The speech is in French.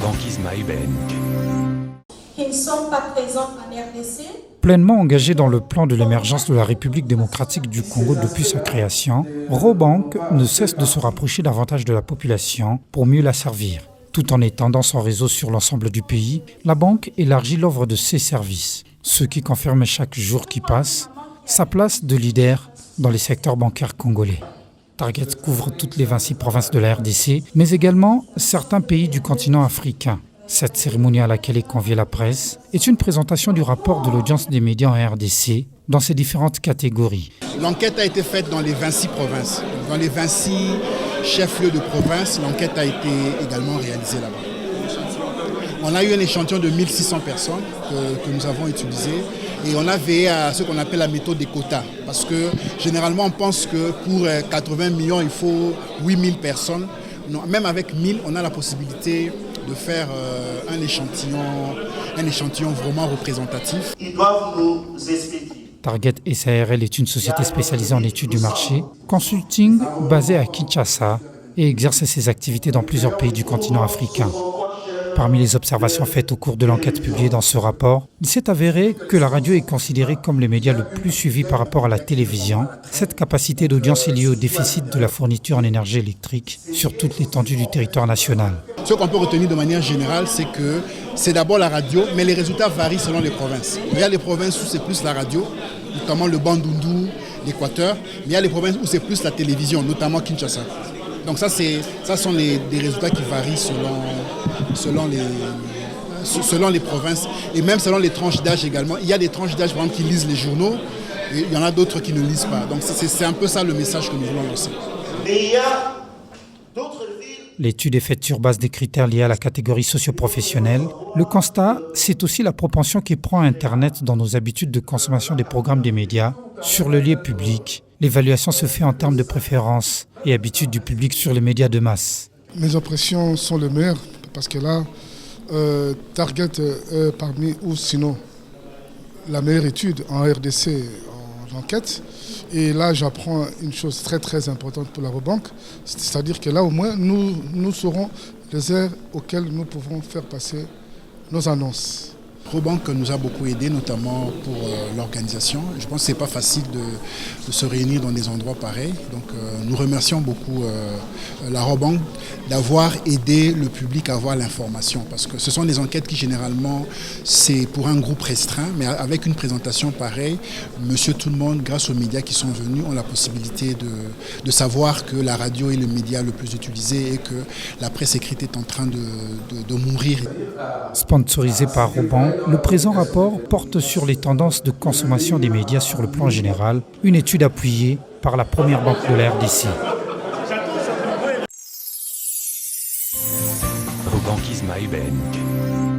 Robanquisme Ibenk. Qui ne sont pas présents en RDC. Pleinement engagé dans le plan de l'émergence de la République démocratique du Congo depuis sa création, Robank ne cesse de se rapprocher davantage de la population pour mieux la servir. Tout en étendant son réseau sur l'ensemble du pays, la banque élargit l'offre de ses services, ce qui confirme chaque jour qui passe sa place de leader dans les secteurs bancaires congolais. Target couvre toutes les 26 provinces de la RDC, mais également certains pays du continent africain. Cette cérémonie à laquelle est conviée la presse est une présentation du rapport de l'audience des médias en RDC dans ses différentes catégories. L'enquête a été faite dans les 26 provinces. Dans les 26 chefs-lieux de province, l'enquête a été également réalisée là-bas. On a eu un échantillon de 1600 personnes que nous avons utilisé et on a veillé à ce qu'on appelle la méthode des quotas. Parce que généralement on pense que pour 80 millions il faut 8000 personnes. Non, même avec 1000, on a la possibilité de faire un échantillon vraiment représentatif. Ils doivent nous expliquer. Target SARL est une société spécialisée en études du marché, consulting basée à Kinshasa et exerce ses activités dans plusieurs pays du continent africain. Parmi les observations faites au cours de l'enquête publiée dans ce rapport, il s'est avéré que la radio est considérée comme le média le plus suivi par rapport à la télévision. Cette capacité d'audience est liée au déficit de la fourniture en énergie électrique sur toute l'étendue du territoire national. Ce qu'on peut retenir de manière générale, c'est que c'est d'abord la radio, mais les résultats varient selon les provinces. Il y a les provinces où c'est plus la radio, notamment le Bandundu, l'Équateur, mais il y a les provinces où c'est plus la télévision, notamment Kinshasa. Donc ça sont des résultats qui varient selon les provinces et même selon les tranches d'âge également. Il y a des tranches d'âge par exemple, qui lisent les journaux et il y en a d'autres qui ne lisent pas. Donc c'est un peu ça le message que nous voulons lancer. Et il y a d'autres villes. L'étude est faite sur base des critères liés à la catégorie socio-professionnelle. Le constat, c'est aussi la propension qui prend Internet dans nos habitudes de consommation des programmes des médias sur le lieu public. L'évaluation se fait en termes de préférences et habitudes du public sur les médias de masse. Mes impressions sont les meilleures parce que là, Target est parmi, ou sinon, la meilleure étude en RDC en enquête. Et là, j'apprends une chose très très importante pour la Robank, c'est-à-dire que là au moins, nous saurons les aires auxquelles nous pouvons faire passer nos annonces. Robank nous a beaucoup aidé, notamment pour l'organisation. Je pense que ce n'est pas facile de se réunir dans des endroits pareils. Donc nous remercions beaucoup la Robank d'avoir aidé le public à avoir l'information. Parce que ce sont des enquêtes qui généralement, c'est pour un groupe restreint. Mais avec une présentation pareille, monsieur tout le monde, grâce aux médias qui sont venus, ont la possibilité de savoir que la radio est le média le plus utilisé et que la presse écrite est en train de mourir. Sponsorisé par Robank, le présent rapport porte sur les tendances de consommation des médias sur le plan général, une étude appuyée par la première banque de la RDC. Robanquisme Ibenk.